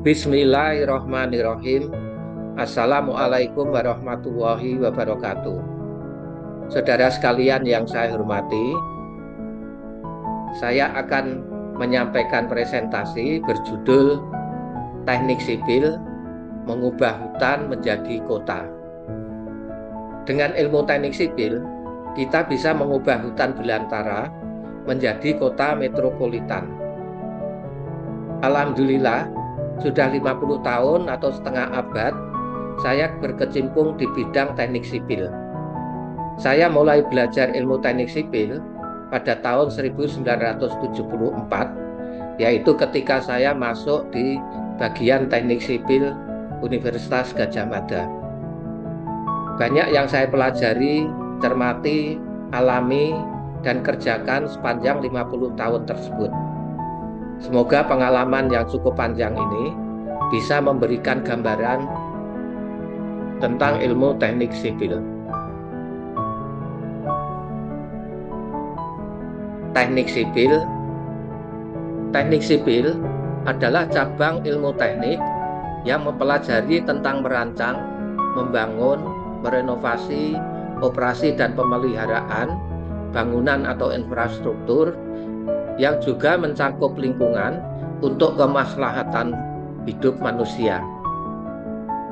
Bismillahirrahmanirrahim. Assalamualaikum warahmatullahi wabarakatuh. Saudara sekalian yang saya hormati, saya akan menyampaikan presentasi berjudul Teknik Sipil Mengubah Hutan Menjadi Kota. Dengan ilmu teknik sipil, kita bisa mengubah hutan belantara menjadi kota metropolitan. Alhamdulillah, sudah 50 tahun atau setengah abad, saya berkecimpung di bidang teknik sipil. Saya mulai belajar ilmu teknik sipil pada tahun 1974, yaitu ketika saya masuk di bagian teknik sipil Universitas Gadjah Mada. Banyak yang saya pelajari, cermati, alami, dan kerjakan sepanjang 50 tahun tersebut. Semoga pengalaman yang cukup panjang ini bisa memberikan gambaran tentang ilmu teknik sipil. Teknik sipil adalah cabang ilmu teknik yang mempelajari tentang merancang, membangun, merenovasi, operasi dan pemeliharaan bangunan atau infrastruktur yang juga mencakup lingkungan untuk kemaslahatan hidup manusia.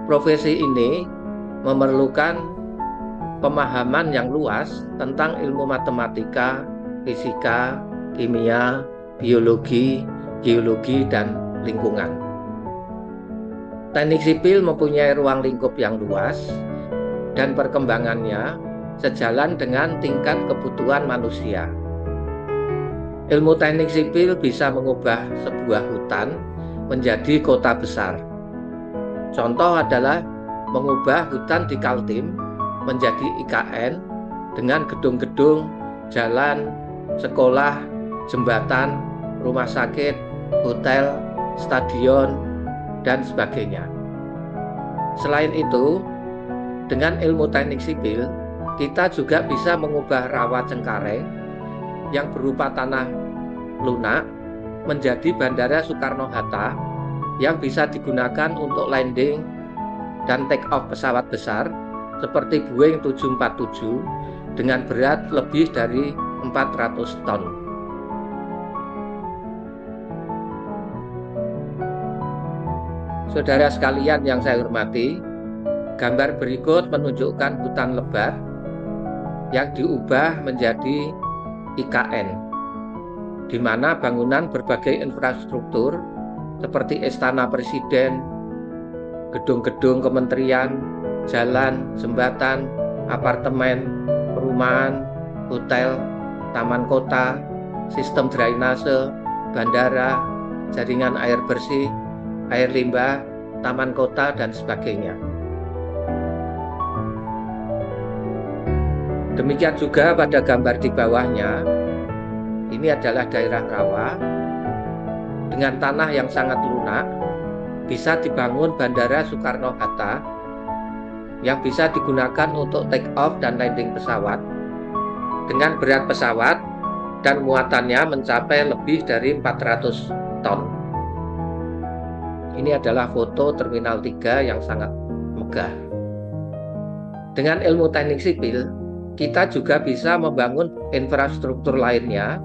Profesi ini memerlukan pemahaman yang luas tentang ilmu matematika, fisika, kimia, biologi, geologi, dan lingkungan. Teknik sipil mempunyai ruang lingkup yang luas dan perkembangannya sejalan dengan tingkat kebutuhan manusia. Ilmu teknik sipil bisa mengubah sebuah hutan menjadi kota besar. Contoh adalah mengubah hutan di Kaltim menjadi IKN dengan gedung-gedung, jalan, sekolah, jembatan, rumah sakit, hotel, stadion, dan sebagainya. Selain itu, dengan ilmu teknik sipil, kita juga bisa mengubah rawa Cengkareng yang berupa tanah lunak menjadi Bandara Soekarno-Hatta yang bisa digunakan untuk landing dan take off pesawat besar seperti Boeing 747 dengan berat lebih dari 400 ton. Saudara sekalian yang saya hormati, gambar berikut menunjukkan hutan lebat yang diubah menjadi IKN, di mana bangunan berbagai infrastruktur seperti Istana Presiden, gedung-gedung kementerian, jalan, jembatan, apartemen, perumahan, hotel, taman kota, sistem drainase, bandara, jaringan air bersih, air limbah, taman kota, dan sebagainya. Demikian juga pada gambar di bawahnya, ini adalah daerah rawa dengan tanah yang sangat lunak, bisa dibangun Bandara Soekarno-Hatta yang bisa digunakan untuk take off dan landing pesawat dengan berat pesawat dan muatannya mencapai lebih dari 400 ton. Ini adalah foto Terminal 3 yang sangat megah. Dengan ilmu teknik sipil, kita juga bisa membangun infrastruktur lainnya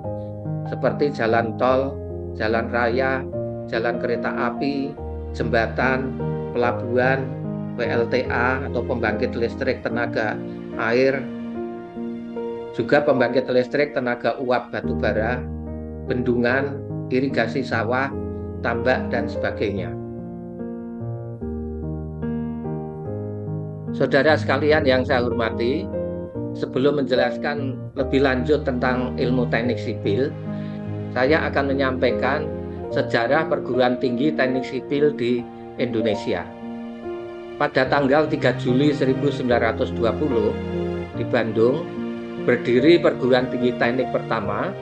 seperti jalan tol, jalan raya, jalan kereta api, jembatan, pelabuhan, PLTA atau pembangkit listrik tenaga air, juga pembangkit listrik tenaga uap batubara, bendungan, irigasi sawah, tambak, dan sebagainya. Saudara sekalian yang saya hormati, sebelum menjelaskan lebih lanjut tentang ilmu teknik sipil, saya akan menyampaikan sejarah perguruan tinggi teknik sipil di Indonesia. Pada tanggal 3 Juli 1920 di Bandung berdiri perguruan tinggi teknik pertama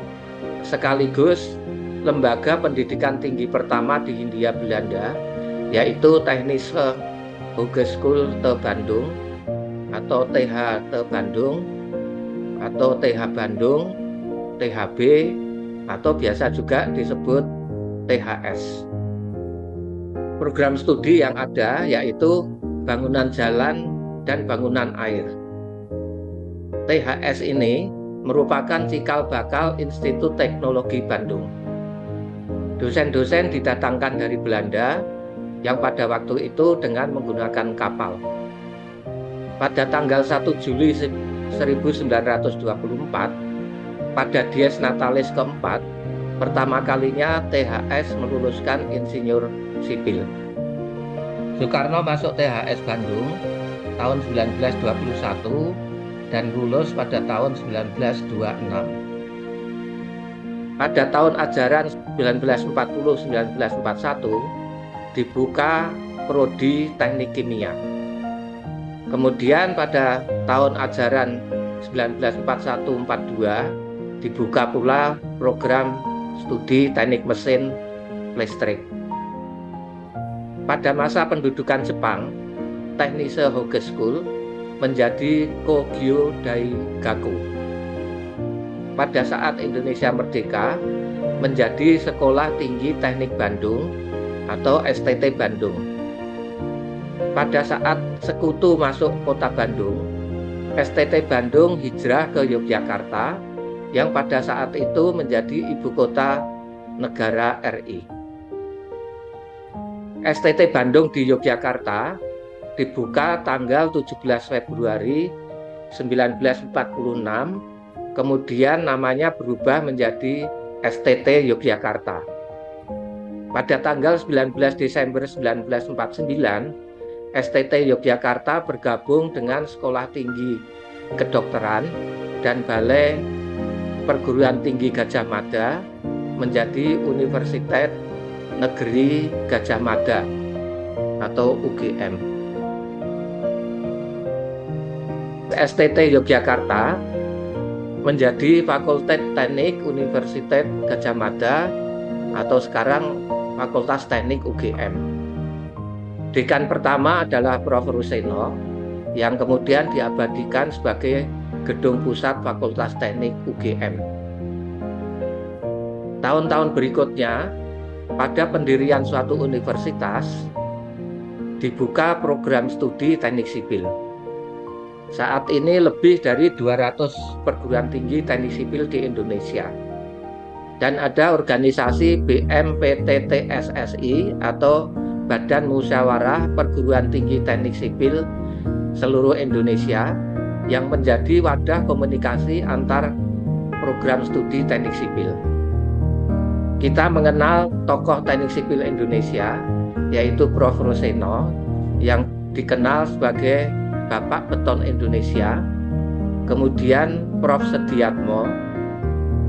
sekaligus lembaga pendidikan tinggi pertama di Hindia Belanda, yaitu Technische Hogeschool te Bandung atau TH te Bandung atau TH Bandung, THB, atau biasa juga disebut THS. program studi yang ada yaitu bangunan jalan dan bangunan air. THS ini merupakan cikal bakal Institut Teknologi Bandung. Dosen-dosen didatangkan dari Belanda yang pada waktu itu dengan menggunakan kapal. Pada tanggal 1 Juli 1924, pada Dies Natalis keempat, pertama kalinya THS meluluskan insinyur sipil. Soekarno masuk THS Bandung tahun 1921 dan lulus pada tahun 1926. Pada tahun ajaran 1940-1941 dibuka prodi Teknik Kimia. Kemudian pada tahun ajaran 1941-42 dibuka pula program studi Teknik Mesin Listrik. Pada masa pendudukan Jepang, Technische Hogeschool menjadi Kogyo Daigaku. Pada saat Indonesia merdeka, menjadi Sekolah Tinggi Teknik Bandung atau STT Bandung. Pada saat Sekutu masuk kota Bandung, STT Bandung hijrah ke Yogyakarta yang pada saat itu menjadi ibu kota negara RI. STT Bandung di Yogyakarta dibuka tanggal 17 Februari 1946, kemudian namanya berubah menjadi STT Yogyakarta. Pada tanggal 19 Desember 1949, STT Yogyakarta bergabung dengan Sekolah Tinggi Kedokteran dan Balai Perguruan Tinggi Gadjah Mada menjadi Universitas Negeri Gadjah Mada atau UGM. STT Yogyakarta menjadi Fakultas Teknik Universitas Gadjah Mada atau sekarang Fakultas Teknik UGM. Dekan pertama adalah Prof. Ruseno yang kemudian diabadikan sebagai Gedung Pusat Fakultas Teknik UGM. Tahun-tahun berikutnya, pada pendirian suatu universitas, dibuka program studi teknik sipil. Saat ini lebih dari 200 perguruan tinggi teknik sipil di Indonesia. Dan ada organisasi BMPTTSSI atau Badan Musyawarah Perguruan Tinggi Teknik Sipil seluruh Indonesia yang menjadi wadah komunikasi antar program studi teknik sipil. Kita mengenal tokoh teknik sipil Indonesia, yaitu Prof. Ruseno, yang dikenal sebagai Bapak Beton Indonesia, kemudian Prof. Sediatmo,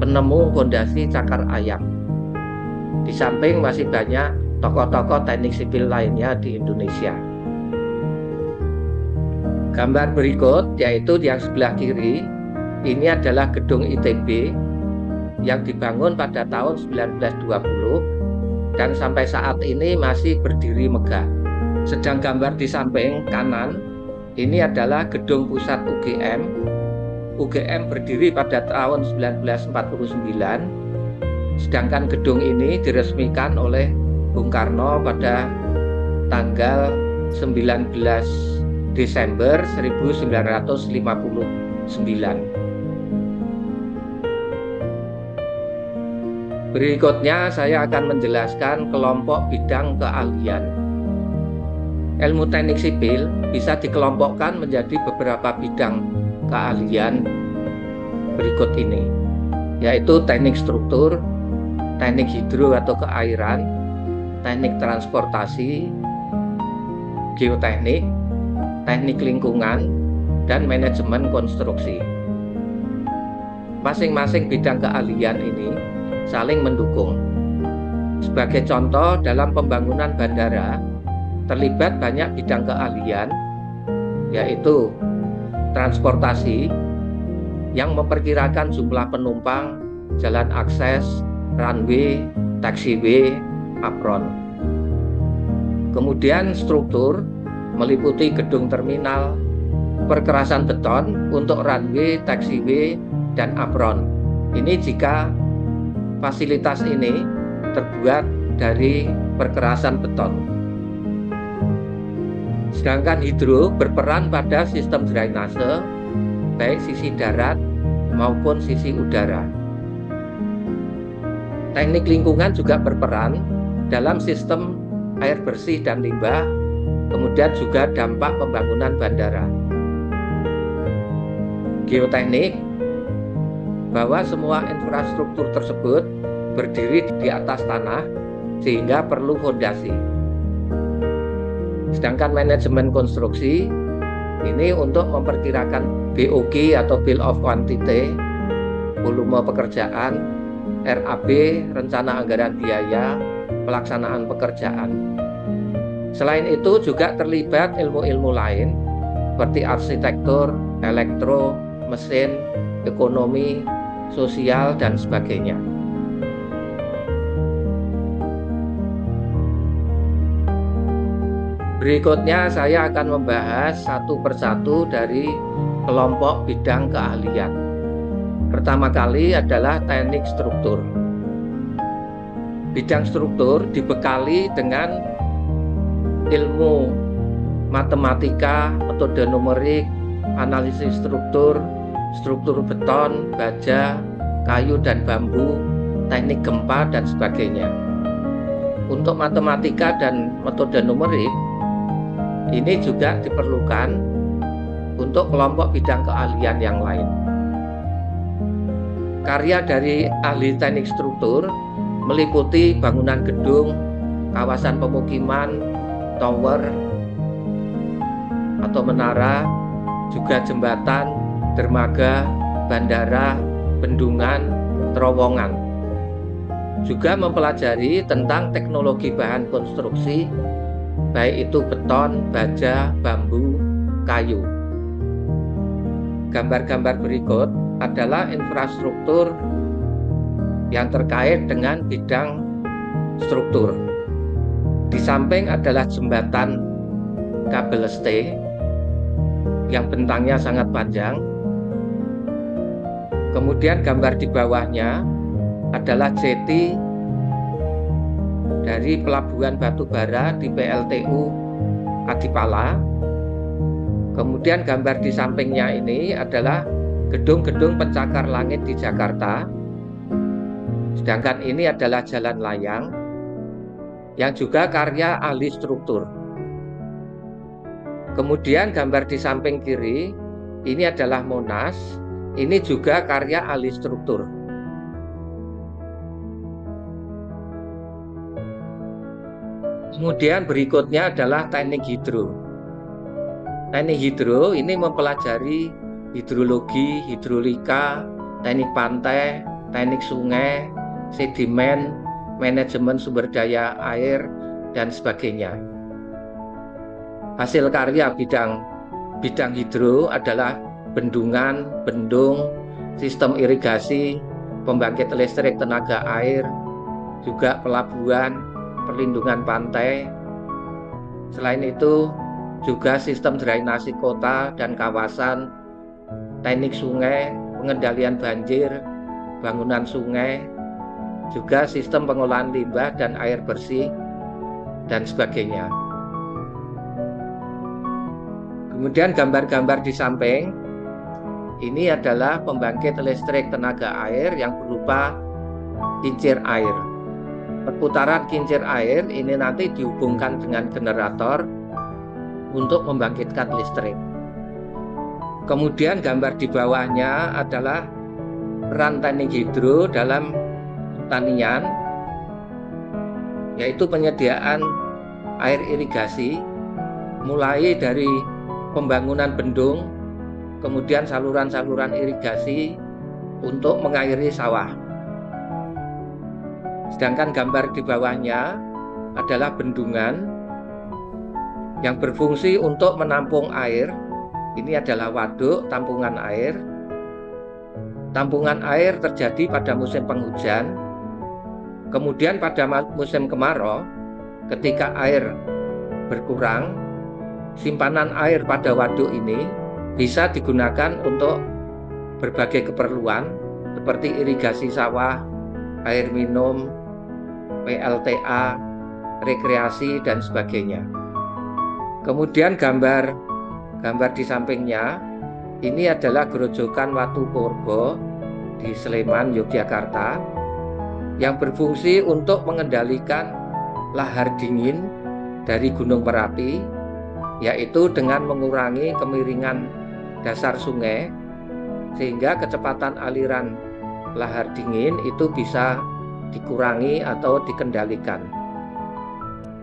penemu fondasi cakar ayam. Di samping masih banyak tokoh-tokoh teknik sipil lainnya di Indonesia. Gambar berikut, yaitu yang sebelah kiri, ini adalah gedung ITB yang dibangun pada tahun 1920 dan sampai saat ini masih berdiri megah. Sedang gambar di samping kanan, ini adalah gedung pusat UGM. UGM berdiri pada tahun 1949, sedangkan gedung ini diresmikan oleh Bung Karno pada tanggal 19 Desember 1959. Berikutnya saya akan menjelaskan kelompok bidang keahlian. Ilmu teknik sipil bisa dikelompokkan menjadi beberapa bidang keahlian berikut ini, yaitu teknik struktur, teknik hidro atau keairan, teknik transportasi, geoteknik, teknik lingkungan, dan manajemen konstruksi. Masing-masing bidang keahlian ini saling mendukung. Sebagai contoh, dalam pembangunan bandara terlibat banyak bidang keahlian, yaitu transportasi yang memperkirakan jumlah penumpang, jalan akses, runway, taxiway, apron. Kemudian struktur meliputi gedung terminal, perkerasan beton untuk runway, taxiway, dan apron. Ini jika fasilitas ini terbuat dari perkerasan beton. Sedangkan hidro berperan pada sistem drainase, baik sisi darat maupun sisi udara. Teknik lingkungan juga berperan dalam sistem air bersih dan limbah, kemudian juga dampak pembangunan bandara. Geoteknik, bahwa semua infrastruktur tersebut berdiri di atas tanah sehingga perlu fondasi. Sedangkan manajemen konstruksi ini untuk memperkirakan BOQ atau Bill of Quantity, volume pekerjaan, RAB, rencana anggaran biaya, pelaksanaan pekerjaan. Selain itu juga terlibat ilmu-ilmu lain seperti arsitektur, elektro, mesin, ekonomi, sosial, dan sebagainya. Berikutnya saya akan membahas satu persatu dari kelompok bidang keahlian. Pertama kali adalah teknik struktur. Bidang struktur dibekali dengan ilmu matematika, metode numerik, analisis struktur, struktur beton, baja, kayu dan bambu, teknik gempa, dan sebagainya. Untuk matematika dan metode numerik, ini juga diperlukan untuk kelompok bidang keahlian yang lain. Karya dari ahli teknik struktur meliputi bangunan gedung, kawasan pemukiman, tower atau menara, juga jembatan, dermaga, bandara, bendungan, terowongan. Juga mempelajari tentang teknologi bahan konstruksi, baik itu beton, baja, bambu, kayu. Gambar-gambar berikut adalah infrastruktur yang terkait dengan bidang struktur. Di samping adalah jembatan kabel ST yang bentangnya sangat panjang. Kemudian gambar di bawahnya adalah jeti dari pelabuhan batubara di PLTU Adipala. Kemudian gambar di sampingnya ini adalah gedung-gedung pencakar langit di Jakarta. Sedangkan ini adalah jalan layang yang juga karya ahli struktur. Kemudian gambar di samping kiri ini adalah Monas. Ini juga karya ahli struktur. Kemudian berikutnya adalah teknik hidro. Teknik hidro ini mempelajari hidrologi, hidrolika, teknik pantai, teknik sungai, sedimen, manajemen sumber daya air, dan sebagainya. Hasil karya bidang hidro adalah bendungan, bendung, sistem irigasi, pembangkit listrik tenaga air, juga pelabuhan, perlindungan pantai. Selain itu juga sistem drainasi kota dan kawasan, teknik sungai, pengendalian banjir, bangunan sungai, juga sistem pengolahan limbah dan air bersih, dan sebagainya. Kemudian gambar-gambar di samping ini adalah pembangkit listrik tenaga air yang berupa kincir air. Perputaran kincir air ini nanti dihubungkan dengan generator untuk membangkitkan listrik. Kemudian gambar di bawahnya adalah peran teknik hidro dalam pertanian, yaitu penyediaan air irigasi, mulai dari pembangunan bendung, kemudian saluran-saluran irigasi untuk mengairi sawah. Sedangkan gambar di bawahnya adalah bendungan yang berfungsi untuk menampung air. Ini adalah waduk tampungan air. Tampungan air terjadi pada musim penghujan. Kemudian pada musim kemarau, ketika air berkurang, simpanan air pada waduk ini bisa digunakan untuk berbagai keperluan seperti irigasi sawah, air minum, PLTA, rekreasi, dan sebagainya. Kemudian gambar di sampingnya ini adalah Grojogan Watu Purba di Sleman, Yogyakarta, yang berfungsi untuk mengendalikan lahar dingin dari Gunung Merapi, yaitu dengan mengurangi kemiringan dasar sungai sehingga kecepatan aliran lahar dingin itu bisa dikurangi atau dikendalikan.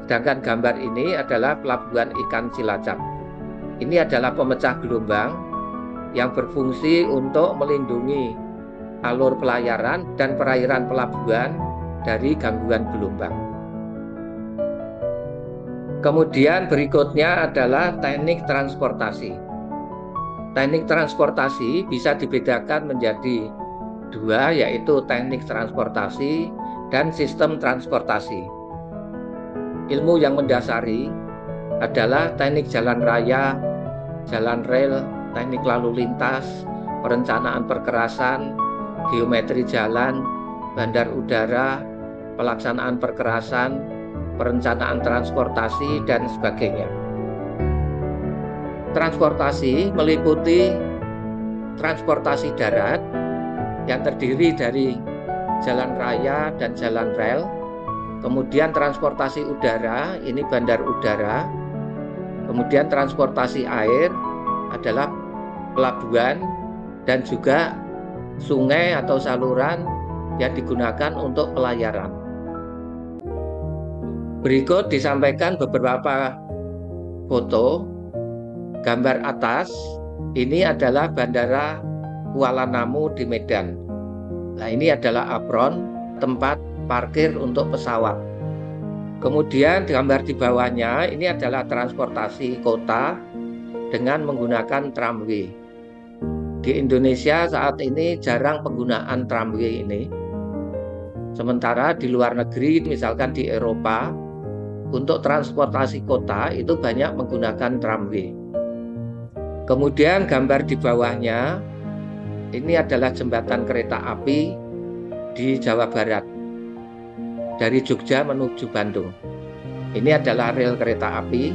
Sedangkan gambar ini adalah pelabuhan ikan Cilacap. Ini adalah pemecah gelombang yang berfungsi untuk melindungi alur pelayaran dan perairan pelabuhan dari gangguan gelombang. Kemudian berikutnya adalah teknik transportasi. Teknik transportasi bisa dibedakan menjadi dua, yaitu teknik transportasi dan sistem transportasi. Ilmu yang mendasari adalah teknik jalan raya, jalan rel, teknik lalu lintas, perencanaan perkerasan, geometri jalan, bandar udara, pelaksanaan perkerasan, perencanaan transportasi, dan sebagainya. Transportasi meliputi transportasi darat yang terdiri dari jalan raya dan jalan rel, kemudian transportasi udara, ini bandar udara, kemudian transportasi air adalah pelabuhan, dan juga sungai atau saluran yang digunakan untuk pelayaran. Berikut disampaikan beberapa foto. Gambar atas ini adalah Bandara Kuala Namu di Medan. Nah, ini adalah apron, tempat parkir untuk pesawat. Kemudian gambar di bawahnya ini adalah transportasi kota dengan menggunakan tramway. Di Indonesia saat ini jarang penggunaan tramway ini. Sementara di luar negeri, misalkan di Eropa, untuk transportasi kota itu banyak menggunakan tramway. Kemudian gambar di bawahnya ini adalah jembatan kereta api di Jawa Barat dari Jogja menuju Bandung. Ini adalah rel kereta api,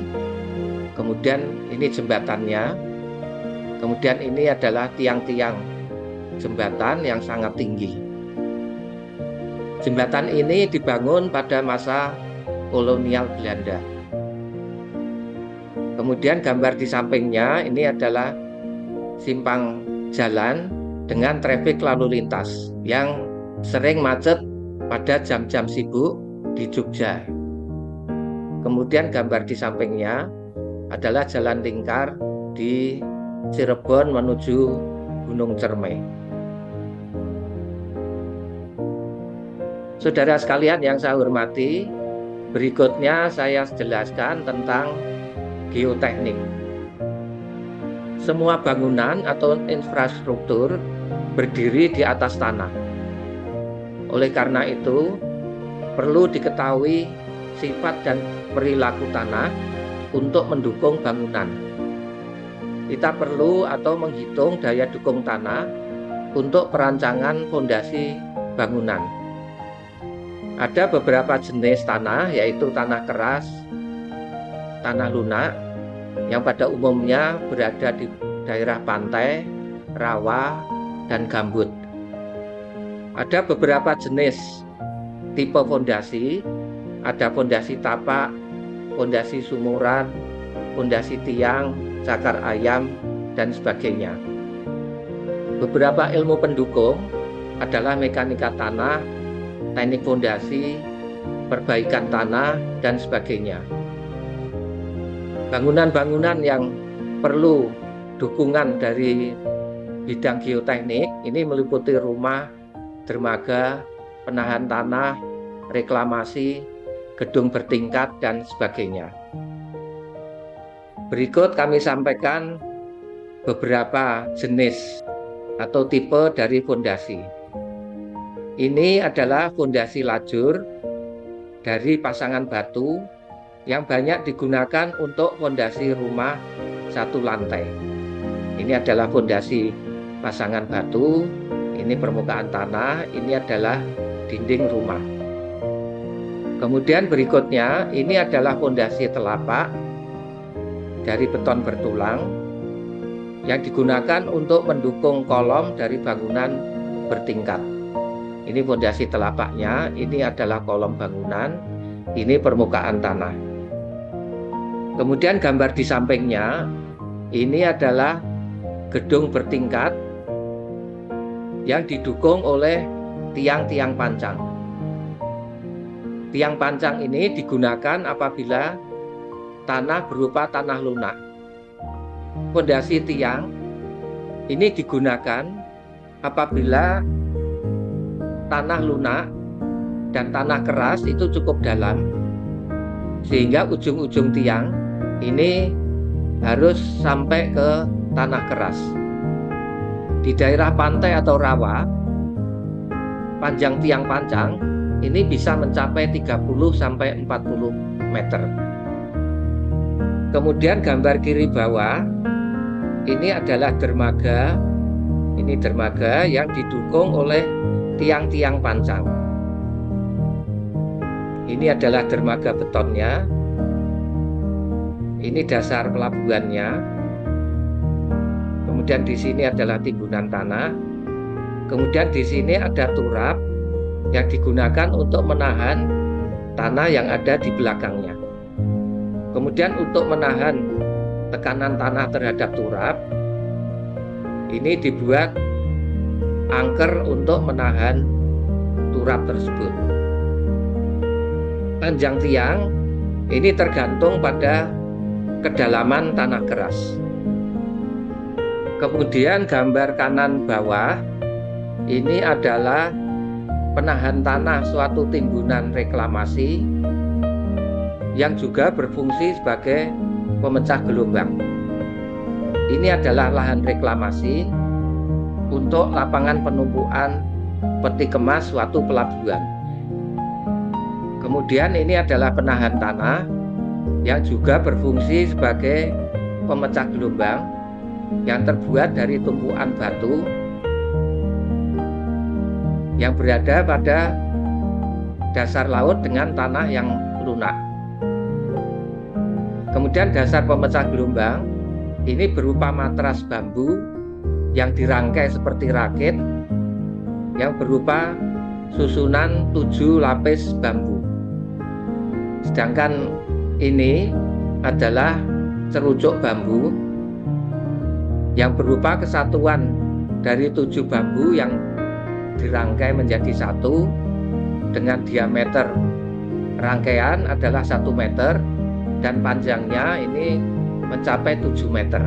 kemudian ini jembatannya, kemudian ini adalah tiang-tiang jembatan yang sangat tinggi. Jembatan ini dibangun pada masa kolonial Belanda. Kemudian gambar di sampingnya ini adalah simpang jalan dengan trafik lalu lintas yang sering macet pada jam-jam sibuk di Jogja. Kemudian gambar di sampingnya adalah jalan lingkar di Cirebon menuju Gunung Cermai. Saudara sekalian yang saya hormati, berikutnya saya jelaskan tentang geoteknik. Semua bangunan atau infrastruktur berdiri di atas tanah. Oleh karena itu, perlu diketahui sifat dan perilaku tanah untuk mendukung bangunan. Kita perlu atau menghitung daya dukung tanah untuk perancangan fondasi bangunan. Ada beberapa jenis tanah, yaitu tanah keras, tanah lunak, yang pada umumnya berada di daerah pantai, rawa, dan gambut. Ada beberapa jenis tipe fondasi, ada fondasi tapak, fondasi sumuran, fondasi tiang, cakar ayam, dan sebagainya. Beberapa ilmu pendukung adalah mekanika tanah, teknik fondasi, perbaikan tanah, dan sebagainya. Bangunan-bangunan yang perlu dukungan dari bidang geoteknik ini meliputi rumah, dermaga, penahan tanah, reklamasi, gedung bertingkat, dan sebagainya. Berikut kami sampaikan beberapa jenis atau tipe dari fondasi. Ini adalah fondasi lajur dari pasangan batu yang banyak digunakan untuk fondasi rumah satu lantai. Ini adalah fondasi pasangan batu, ini permukaan tanah, ini adalah dinding rumah. Kemudian berikutnya, ini adalah fondasi telapak. dari beton bertulang yang digunakan untuk mendukung kolom dari bangunan bertingkat. Ini fondasi telapaknya, ini adalah kolom bangunan, ini permukaan tanah. Kemudian gambar di sampingnya, ini adalah gedung bertingkat yang didukung oleh tiang-tiang pancang. Tiang pancang ini digunakan apabila tanah berupa tanah lunak. Fondasi tiang ini digunakan apabila tanah lunak dan tanah keras itu cukup dalam, sehingga ujung-ujung tiang ini harus sampai ke tanah keras. Di daerah pantai atau rawa, panjang tiang pancang ini bisa mencapai 30 sampai 40 meter. Kemudian gambar kiri bawah, ini adalah dermaga. Ini dermaga yang didukung oleh tiang-tiang pancang. Ini adalah dermaga betonnya. Ini dasar pelabuhannya. Kemudian di sini adalah timbunan tanah. Kemudian di sini ada turap yang digunakan untuk menahan tanah yang ada di belakangnya. Kemudian untuk menahan tekanan tanah terhadap turap, ini dibuat angker untuk menahan turap tersebut. Panjang tiang ini tergantung pada kedalaman tanah keras. Kemudian gambar kanan bawah, ini adalah penahan tanah suatu timbunan reklamasi yang juga berfungsi sebagai pemecah gelombang. Ini adalah lahan reklamasi untuk lapangan penumpukan peti kemas suatu pelabuhan. Kemudian ini adalah penahan tanah yang juga berfungsi sebagai pemecah gelombang yang terbuat dari tumpukan batu yang berada pada dasar laut dengan tanah yang lunak. Kemudian dasar pemecah gelombang ini berupa matras bambu yang dirangkai seperti rakit yang berupa susunan 7 lapis bambu. Sedangkan ini adalah cerucuk bambu yang berupa kesatuan dari 7 bambu yang dirangkai menjadi satu dengan diameter rangkaian adalah 1 meter dan panjangnya ini mencapai 7 meter.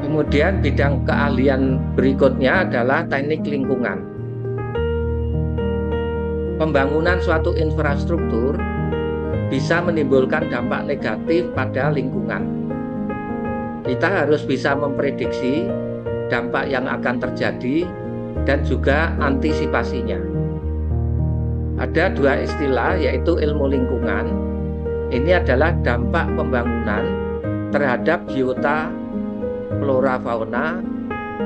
Kemudian bidang keahlian berikutnya adalah teknik lingkungan. Pembangunan suatu infrastruktur bisa menimbulkan dampak negatif pada lingkungan. Kita harus bisa memprediksi dampak yang akan terjadi dan juga antisipasinya. Ada 2 istilah, yaitu ilmu lingkungan. Ini adalah dampak pembangunan terhadap biota, flora, fauna,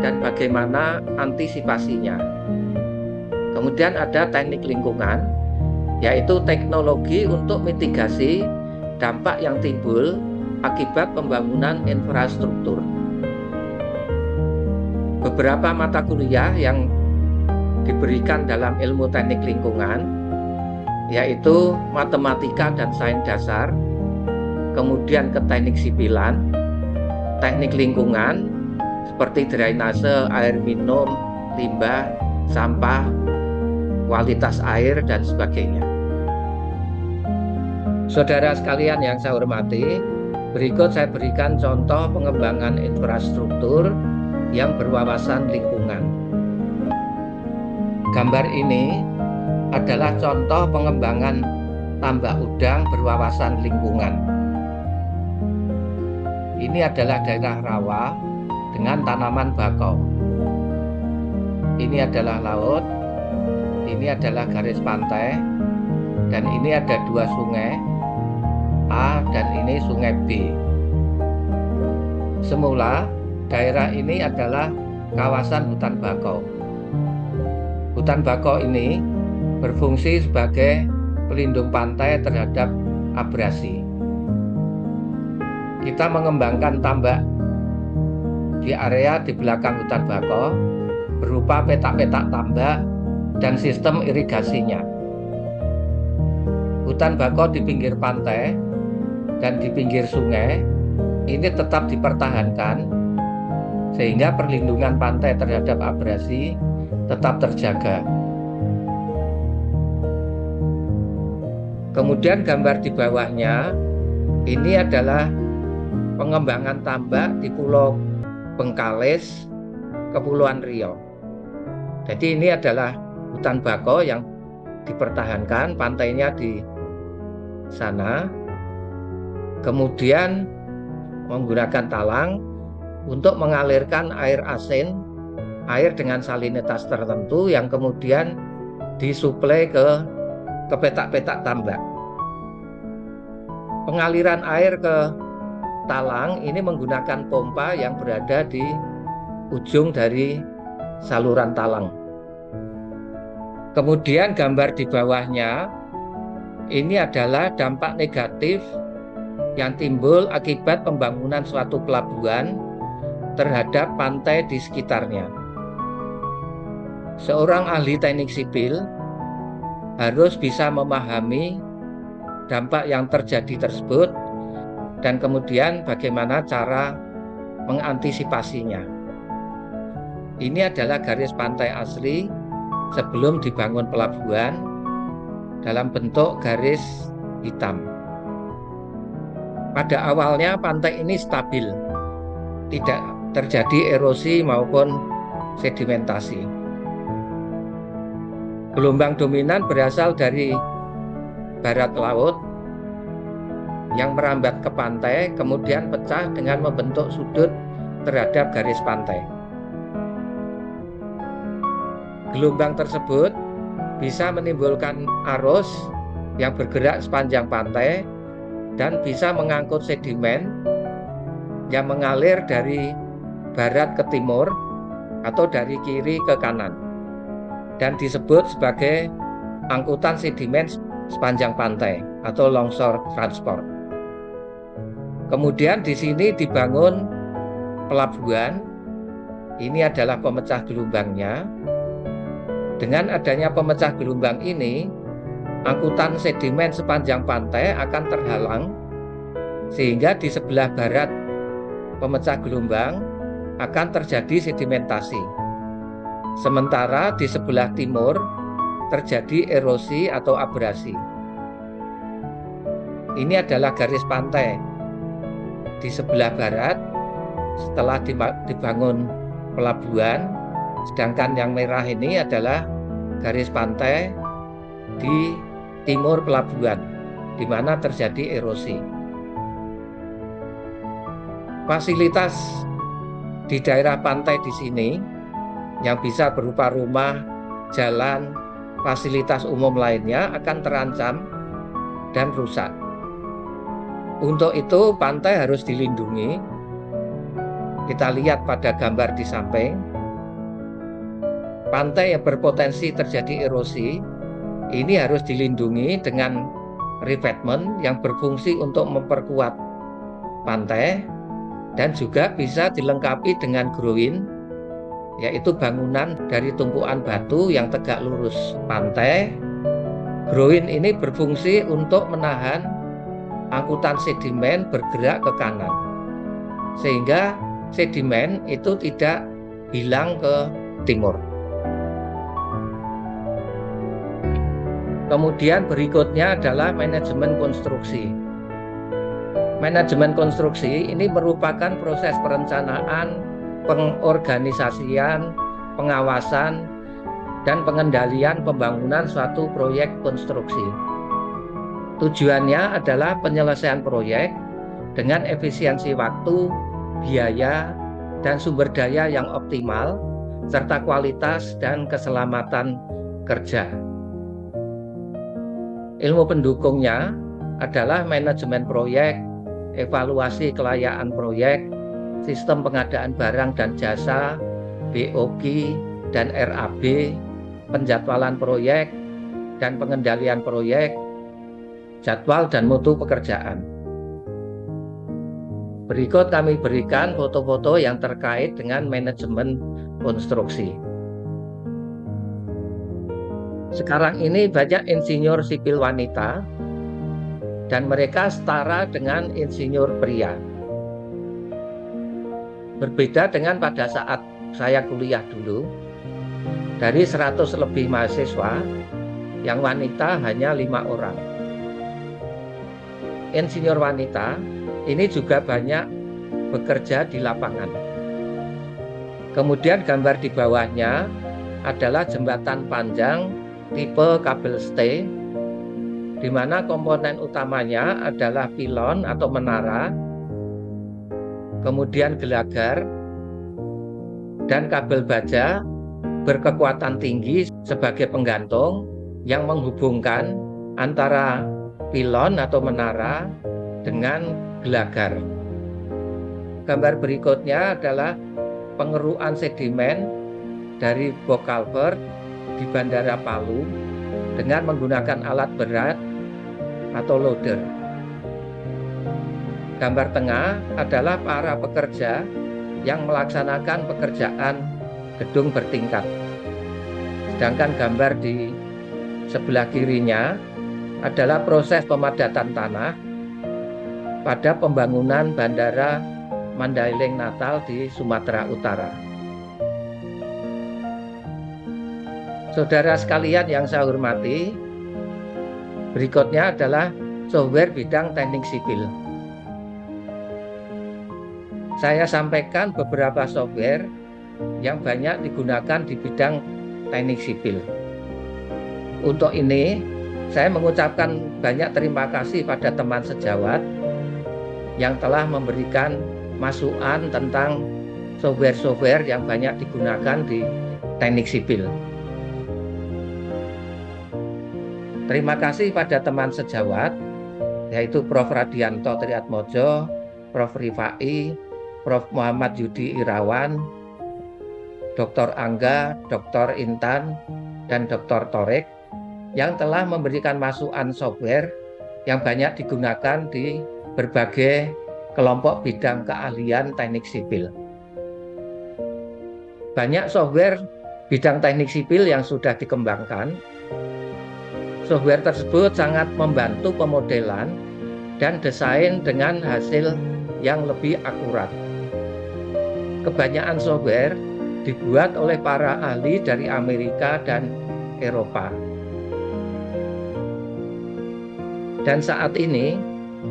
dan bagaimana antisipasinya. Kemudian ada teknik lingkungan, yaitu teknologi untuk mitigasi dampak yang timbul akibat pembangunan infrastruktur. Beberapa mata kuliah yang diberikan dalam ilmu teknik lingkungan yaitu matematika dan sains dasar, kemudian ke teknik sipilan, teknik lingkungan seperti drainase, air minum, limbah, sampah, kualitas air, dan sebagainya. Saudara sekalian yang saya hormati, berikut saya berikan contoh pengembangan infrastruktur yang berwawasan lingkungan. Gambar ini adalah contoh pengembangan tambak udang berwawasan lingkungan. Ini adalah daerah rawa dengan tanaman bakau. Ini adalah laut, ini adalah garis pantai, dan ini ada 2 sungai, A dan ini sungai B. Semula daerah ini adalah kawasan hutan bakau. Hutan bakau ini berfungsi sebagai pelindung pantai terhadap abrasi. Kita mengembangkan tambak di area di belakang hutan bakau berupa petak-petak tambak dan sistem irigasinya. Hutan bakau di pinggir pantai dan di pinggir sungai ini tetap dipertahankan sehingga perlindungan pantai terhadap abrasi tetap terjaga. Kemudian gambar di bawahnya ini adalah pengembangan tambak di Pulau Bengkalis, Kepulauan Riau. Jadi ini adalah hutan bakau yang dipertahankan, pantainya di sana. Kemudian menggunakan talang untuk mengalirkan air asin, air dengan salinitas tertentu yang kemudian disuplai ke petak-petak tambak. Pengaliran air ke talang ini menggunakan pompa yang berada di ujung dari saluran talang. Kemudian gambar di bawahnya ini adalah dampak negatif yang timbul akibat pembangunan suatu pelabuhan terhadap pantai di sekitarnya. Seorang ahli teknik sipil harus bisa memahami dampak yang terjadi tersebut dan kemudian bagaimana cara mengantisipasinya. Ini adalah garis pantai asli sebelum dibangun pelabuhan dalam bentuk garis hitam. Pada awalnya pantai ini stabil, tidak terjadi erosi maupun sedimentasi. Gelombang dominan berasal dari barat laut yang merambat ke pantai, kemudian pecah dengan membentuk sudut terhadap garis pantai. Gelombang tersebut bisa menimbulkan arus yang bergerak sepanjang pantai dan bisa mengangkut sedimen yang mengalir dari barat ke timur atau dari kiri ke kanan dan disebut sebagai angkutan sedimen sepanjang pantai atau longsor transport. Kemudian di sini dibangun pelabuhan. Ini adalah pemecah gelombangnya. Dengan adanya pemecah gelombang ini, angkutan sedimen sepanjang pantai akan terhalang sehingga di sebelah barat pemecah gelombang akan terjadi sedimentasi. Sementara di sebelah timur terjadi erosi atau abrasi. Ini adalah garis pantai di sebelah barat setelah dibangun pelabuhan, sedangkan yang merah ini adalah garis pantai di timur pelabuhan di mana terjadi erosi. Fasilitas di daerah pantai di sini yang bisa berupa rumah, jalan, fasilitas umum lainnya akan terancam dan rusak. Untuk itu pantai harus dilindungi. Kita lihat pada gambar di samping. Pantai yang berpotensi terjadi erosi ini harus dilindungi dengan revetment yang berfungsi untuk memperkuat pantai dan juga bisa dilengkapi dengan groin, yaitu bangunan dari tumpukan batu yang tegak lurus pantai. Groin ini berfungsi untuk menahan angkutan sedimen bergerak ke kanan, sehingga sedimen itu tidak hilang ke timur. Kemudian berikutnya adalah manajemen konstruksi. Manajemen konstruksi ini merupakan proses perencanaan, pengorganisasian, pengawasan, dan pengendalian pembangunan suatu proyek konstruksi. Tujuannya adalah penyelesaian proyek dengan efisiensi waktu, biaya, dan sumber daya yang optimal, serta kualitas dan keselamatan kerja. Ilmu pendukungnya adalah manajemen proyek, evaluasi kelayakan proyek, sistem pengadaan barang dan jasa, BOQ dan RAB, penjadwalan proyek dan pengendalian proyek, jadwal dan mutu pekerjaan. Berikut kami berikan foto-foto yang terkait dengan manajemen konstruksi. Sekarang ini banyak insinyur sipil wanita dan mereka setara dengan insinyur pria. Berbeda dengan pada saat saya kuliah dulu, dari 100 lebih mahasiswa, yang wanita hanya 5 orang. Insinyur wanita ini juga banyak bekerja di lapangan. Kemudian gambar di bawahnya adalah jembatan panjang tipe kabel stay, di mana komponen utamanya adalah pilon atau menara, kemudian gelagar, dan kabel baja berkekuatan tinggi sebagai penggantung yang menghubungkan antara pilon atau menara dengan gelagar. Gambar berikutnya adalah pengerukan sedimen dari box culvert di Bandara Palu dengan menggunakan alat berat atau loader. Gambar tengah adalah para pekerja yang melaksanakan pekerjaan gedung bertingkat. Sedangkan gambar di sebelah kirinya adalah proses pemadatan tanah pada pembangunan Bandara Mandailing Natal di Sumatera Utara. Saudara sekalian yang saya hormati, berikutnya adalah software bidang teknik sipil. Saya sampaikan beberapa software yang banyak digunakan di bidang teknik sipil. Untuk ini, saya mengucapkan banyak terima kasih pada teman sejawat yang telah memberikan masukan tentang software-software yang banyak digunakan di teknik sipil. Terima kasih pada teman sejawat, yaitu Prof. Radianto Triatmojo, Prof. Rifai, Prof. Muhammad Yudi Irawan, Dr. Angga, Dr. Intan, dan Dr. Torik, yang telah memberikan masukan software yang banyak digunakan di berbagai kelompok bidang keahlian teknik sipil. Banyak software bidang teknik sipil yang sudah dikembangkan. Software tersebut sangat membantu pemodelan dan desain dengan hasil yang lebih akurat. Kebanyakan software dibuat oleh para ahli dari Amerika dan Eropa. Dan saat ini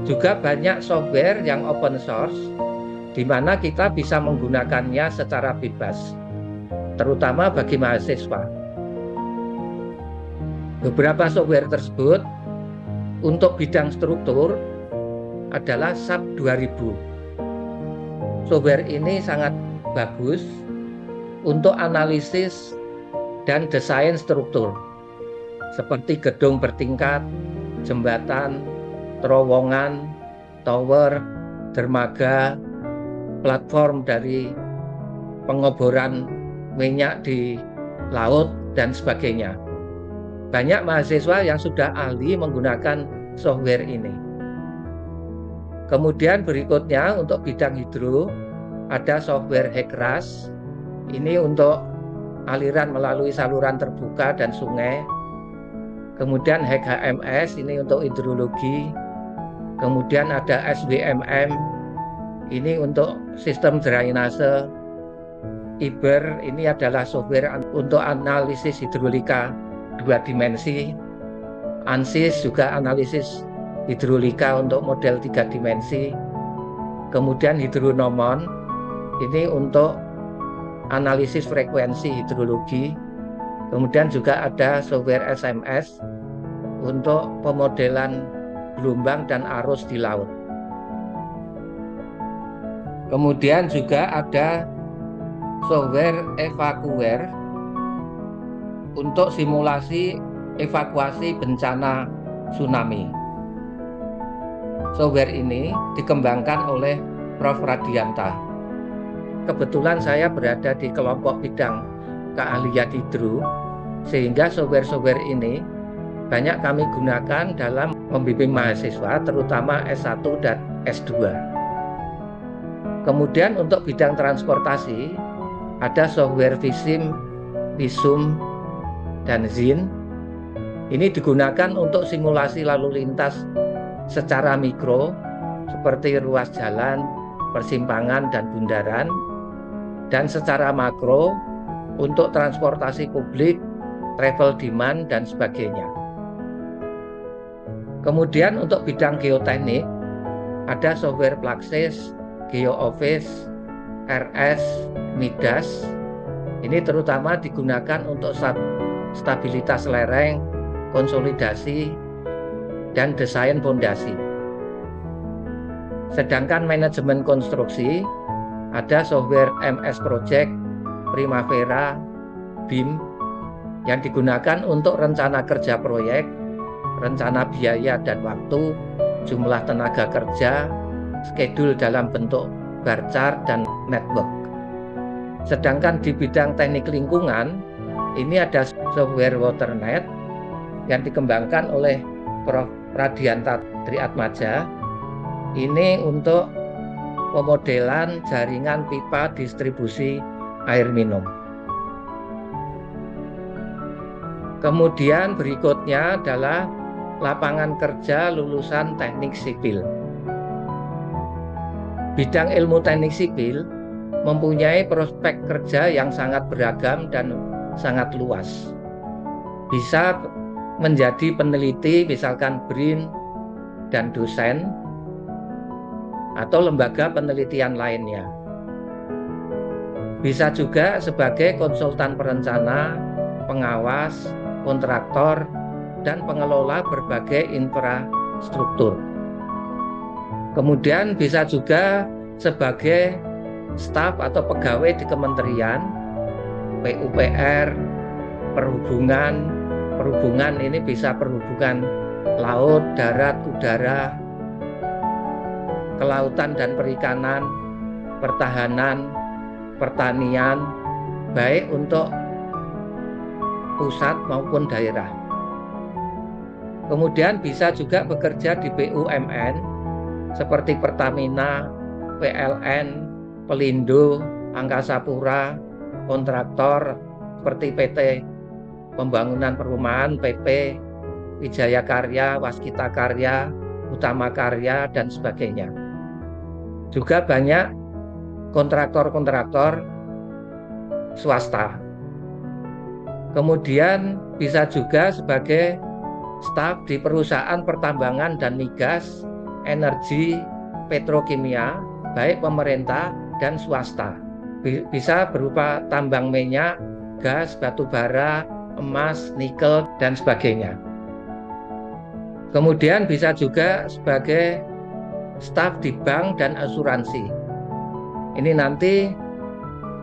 juga banyak software yang open source, di mana kita bisa menggunakannya secara bebas, terutama bagi mahasiswa. Beberapa software tersebut untuk bidang struktur adalah SAP 2000. Software ini sangat bagus untuk analisis dan desain struktur seperti gedung bertingkat, jembatan, terowongan, tower, dermaga, platform dari pengoboran minyak di laut, dan sebagainya. Banyak mahasiswa yang sudah ahli menggunakan software ini. Kemudian berikutnya untuk bidang hidro ada software HECRAS. Ini untuk aliran melalui saluran terbuka dan sungai. Kemudian HECHMS ini untuk hidrologi. Kemudian ada SBMM ini untuk sistem drainase. IBER ini adalah software untuk analisis hidrolika 2 dimensi. ANSYS juga analisis hidrolika untuk model 3 dimensi. Kemudian Hydronomon ini untuk analisis frekuensi hidrologi. Kemudian juga ada software SMS untuk pemodelan gelombang dan arus di laut. Kemudian juga ada software Evacuware untuk simulasi evakuasi bencana tsunami. Software ini dikembangkan oleh Prof. Radianta. Kebetulan saya berada di kelompok bidang keahlian hidro, sehingga software-software ini banyak kami gunakan dalam membimbing mahasiswa terutama S1 dan S2. Kemudian untuk bidang transportasi ada software Visim, Visum, dan Zin. Ini digunakan untuk simulasi lalu lintas secara mikro seperti ruas jalan, persimpangan, dan bundaran, dan secara makro untuk transportasi publik, travel demand, dan sebagainya. Kemudian untuk bidang geoteknik ada software Plaxis, GeoOffice, RS, Midas. Ini terutama digunakan untuk stabilitas lereng, konsolidasi, dan desain fondasi. Sedangkan manajemen konstruksi ada software MS Project, Primavera, BIM yang digunakan untuk rencana kerja proyek, rencana biaya dan waktu, jumlah tenaga kerja, schedule dalam bentuk bar chart dan network. Sedangkan di bidang teknik lingkungan, ini ada software WaterNet yang dikembangkan oleh Prof. Radianta Triatmaja. Ini untuk pemodelan jaringan pipa distribusi air minum. Kemudian berikutnya adalah lapangan kerja lulusan teknik sipil. Bidang ilmu teknik sipil mempunyai prospek kerja yang sangat beragam dan sangat luas. Bisa menjadi peneliti, misalkan BRIN dan dosen, atau lembaga penelitian lainnya. Bisa juga sebagai konsultan perencana, pengawas, kontraktor, dan pengelola berbagai infrastruktur. Kemudian bisa juga sebagai staf atau pegawai di kementerian, PUPR, perhubungan ini bisa perhubungan laut, darat, udara, kelautan dan perikanan, pertahanan, pertanian, baik untuk pusat maupun daerah. Kemudian bisa juga bekerja di BUMN seperti Pertamina, PLN, Pelindo, Angkasa Pura, kontraktor seperti PT Pembangunan Perumahan, PP, Wijaya Karya, Waskita Karya, Utama Karya, dan sebagainya. Juga banyak kontraktor-kontraktor swasta. Kemudian bisa juga sebagai staf di perusahaan pertambangan dan migas, energi, petrokimia, baik pemerintah dan swasta. Bisa berupa tambang minyak, gas, batu bara, emas, nikel, dan sebagainya. Kemudian bisa juga sebagai staf di bank dan asuransi. Ini nanti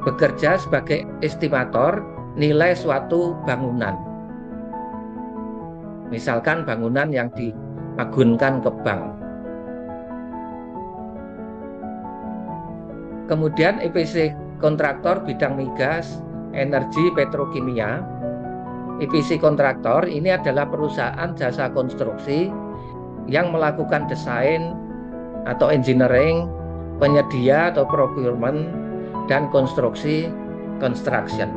bekerja sebagai estimator nilai suatu bangunan. Misalkan bangunan yang diagunkan ke bank. Kemudian EPC kontraktor bidang migas, energi, petrokimia. EPC kontraktor ini adalah perusahaan jasa konstruksi yang melakukan desain atau engineering, penyedia atau procurement, dan konstruksi construction.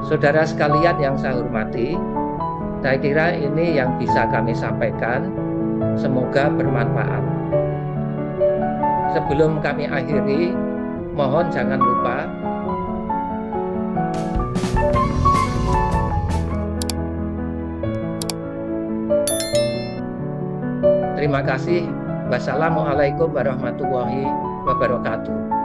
Saudara sekalian yang saya hormati, saya kira ini yang bisa kami sampaikan. Semoga bermanfaat. Sebelum kami akhiri, mohon jangan lupa terima kasih. Wassalamualaikum warahmatullahi wabarakatuh.